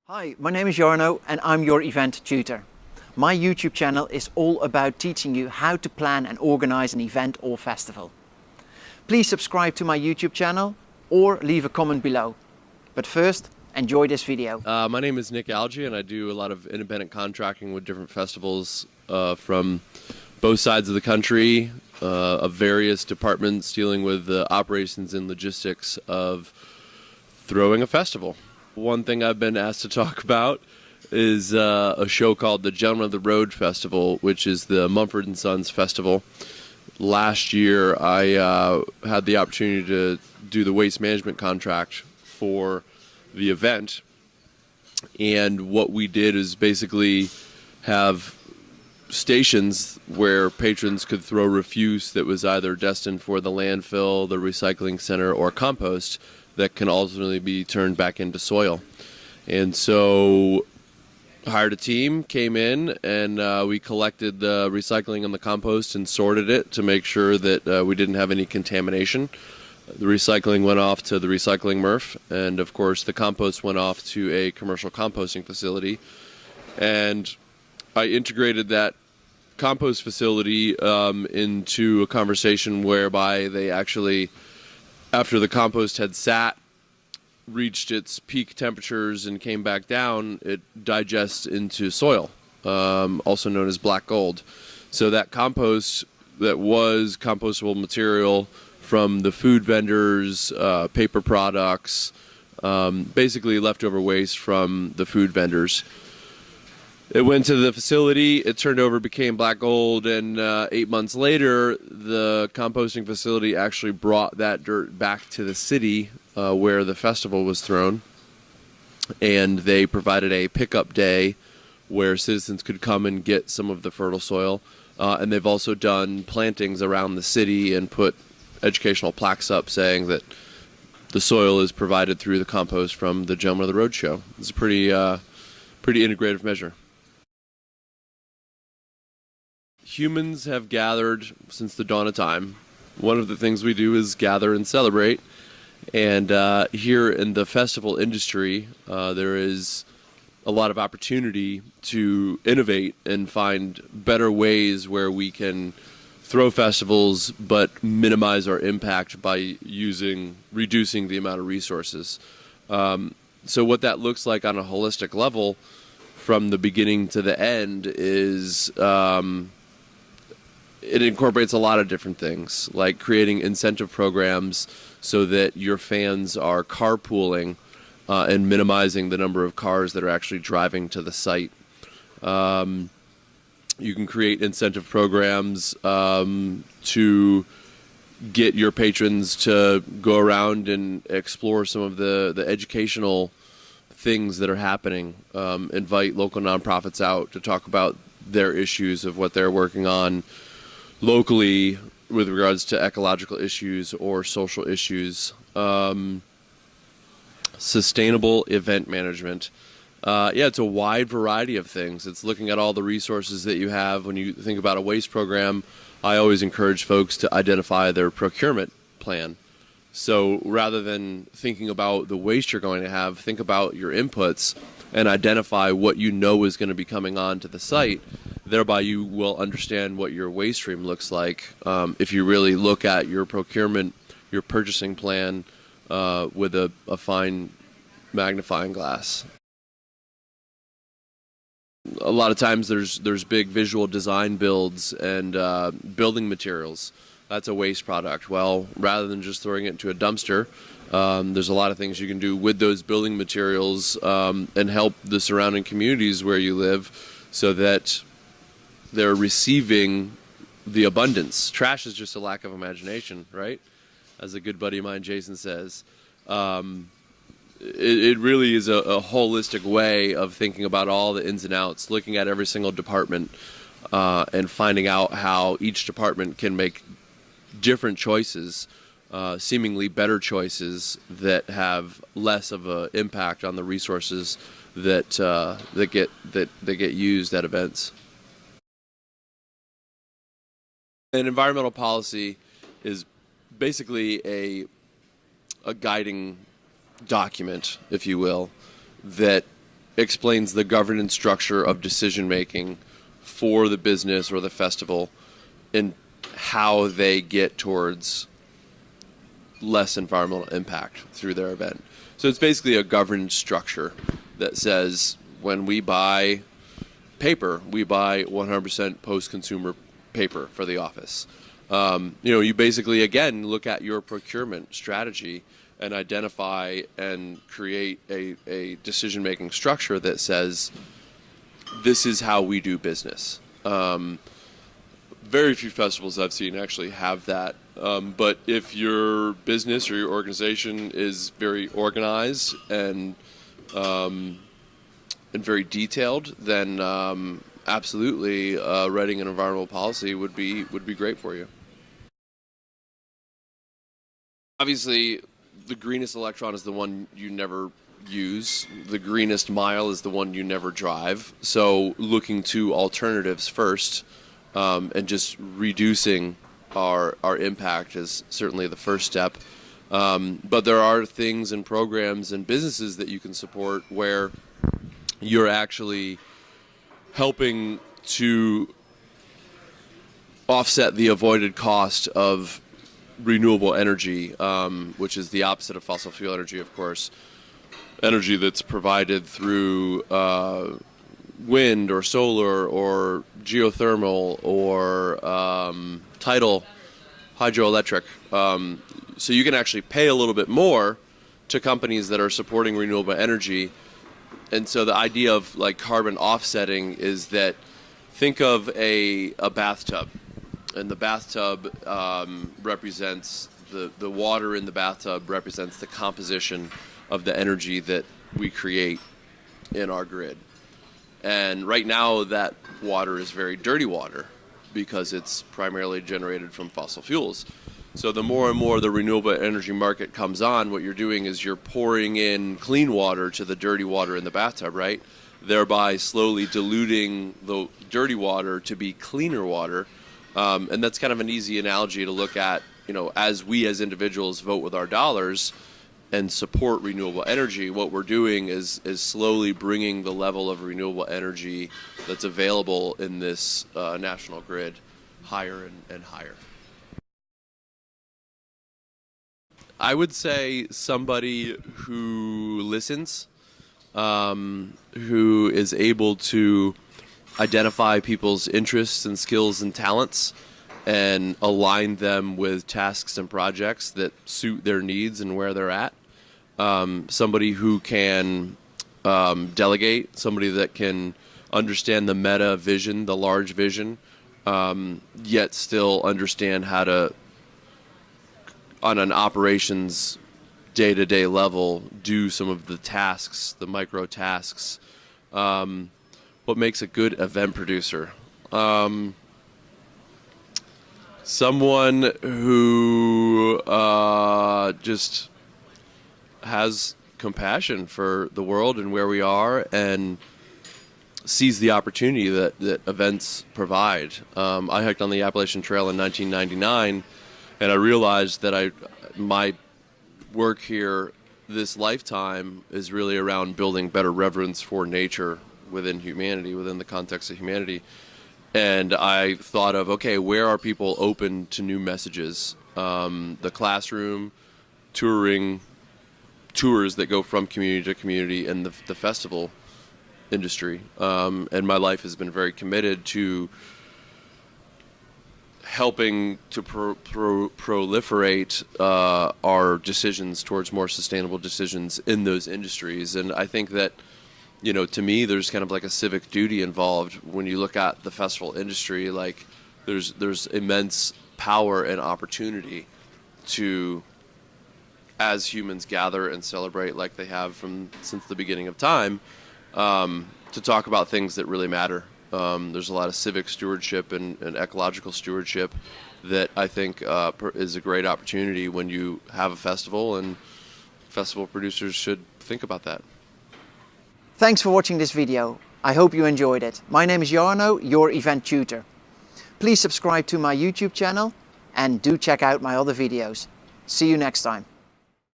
Hi, my name is Jarno and I'm your event tutor. My YouTube channel is all about teaching you how to plan and organize an event or festival. Please subscribe to my YouTube channel or leave a comment below. But first, enjoy this video. My name is Nick Algee and I do a lot of independent contracting with different festivals from both sides of the country, of various departments dealing with the operations and logistics of throwing a festival. One thing I've been asked to talk about is a show called the Gentlemen of the Road Festival, which is the Mumford Sons festival. Last year I had the opportunity to do the waste management contract for the event, and what we did is basically have stations where patrons could throw refuse that was either destined for the landfill, the recycling center, or compost that can ultimately be turned back into soil. And so hired a team, came in, and we collected the recycling and the compost and sorted it to make sure that we didn't have any contamination. The recycling went off to the recycling MRF, and of course the compost went off to a commercial composting facility. And I integrated that compost facility into a conversation whereby they actually, after the compost had sat, reached its peak temperatures and came back down, it digests into soil, also known as black gold. So that compost that was compostable material from the food vendors, paper products, basically leftover waste from the food vendors. It went to the facility, it turned over, became black gold, and 8 months later, the composting facility actually brought that dirt back to the city where the festival was thrown, and they provided a pickup day where citizens could come and get some of the fertile soil, and they've also done plantings around the city and put educational plaques up saying that the soil is provided through the compost from the Gentlemen of the Road show. It's a pretty integrative measure. Humans have gathered since the dawn of time. One of the things we do is gather and celebrate. And here in the festival industry, there is a lot of opportunity to innovate and find better ways where we can throw festivals but minimize our impact by reducing the amount of resources. So what that looks like on a holistic level from the beginning to the end is it incorporates a lot of different things, like creating incentive programs so that your fans are carpooling and minimizing the number of cars that are actually driving to the site. You can create incentive programs to get your patrons to go around and explore some of the educational things that are happening. Invite local nonprofits out to talk about their issues of what they're working on locally with regards to ecological issues or social issues. Sustainable event management. It's a wide variety of things. It's looking at all the resources that you have. When you think about a waste program, I always encourage folks to identify their procurement plan. So rather than thinking about the waste you're going to have, think about your inputs and identify what you know is going to be coming on to the site. Thereby you will understand what your waste stream looks like if you really look at your procurement, your purchasing plan with a fine magnifying glass. A lot of times there's big visual design builds and building materials. That's a waste product. Well, rather than just throwing it into a dumpster, there's a lot of things you can do with those building materials and help the surrounding communities where you live so that they're receiving the abundance. Trash is just a lack of imagination, right? As a good buddy of mine, Jason, says. It really is a holistic way of thinking about all the ins and outs, looking at every single department and finding out how each department can make different choices, seemingly better choices that have less of an impact on the resources that get used at events. An environmental policy is basically a guiding document, if you will, that explains the governance structure of decision making for the business or the festival and how they get towards less environmental impact through their event. So it's basically a governance structure that says when we buy paper, we buy 100% post-consumer paper for the office. You basically, again, look at your procurement strategy and identify and create a decision-making structure that says, this is how we do business. Very few festivals I've seen actually have that. But if your business or your organization is very organized and very detailed, then absolutely writing an environmental policy would be great for you. Obviously, the greenest electron is the one you never use. The greenest mile is the one you never drive. So looking to alternatives first and just reducing our impact is certainly the first step. But there are things and programs and businesses that you can support where you're actually helping to offset the avoided cost of renewable energy, which is the opposite of fossil fuel energy, of course. Energy that's provided through wind or solar or geothermal or tidal hydroelectric. So you can actually pay a little bit more to companies that are supporting renewable energy. And so the idea of like carbon offsetting is that think of a bathtub. And the bathtub represents the water in the bathtub represents the composition of the energy that we create in our grid. And right now that water is very dirty water because it's primarily generated from fossil fuels. So the more and more the renewable energy market comes on, what you're doing is you're pouring in clean water to the dirty water in the bathtub, right? Thereby slowly diluting the dirty water to be cleaner water. And that's kind of an easy analogy to look at, as we as individuals vote with our dollars and support renewable energy, what we're doing is slowly bringing the level of renewable energy that's available in this national grid higher and higher. I would say somebody who listens, who is able to identify people's interests and skills and talents and align them with tasks and projects that suit their needs and where they're at. Somebody who can delegate, somebody that can understand the meta vision, the large vision, yet still understand how to, on an operations day-to-day level, do some of the tasks, the micro tasks. What makes a good event producer? Someone who just has compassion for the world and where we are and sees the opportunity that events provide. I hiked on the Appalachian Trail in 1999, and I realized that my work here this lifetime is really around building better reverence for nature within humanity, within the context of humanity. And I thought of, okay, where are people open to new messages? The classroom, tours that go from community to community, and the festival industry. And my life has been very committed to helping to proliferate our decisions towards more sustainable decisions in those industries. And I think that, to me, there's kind of like a civic duty involved when you look at the festival industry. Like, there's immense power and opportunity to, as humans gather and celebrate like they have since the beginning of time, to talk about things that really matter. There's a lot of civic stewardship and ecological stewardship that I think is a great opportunity when you have a festival, and festival producers should think about that. Thanks for watching this video. I hope you enjoyed it. My name is Jarno, your event tutor. Please subscribe to my YouTube channel and do check out my other videos. See you next time.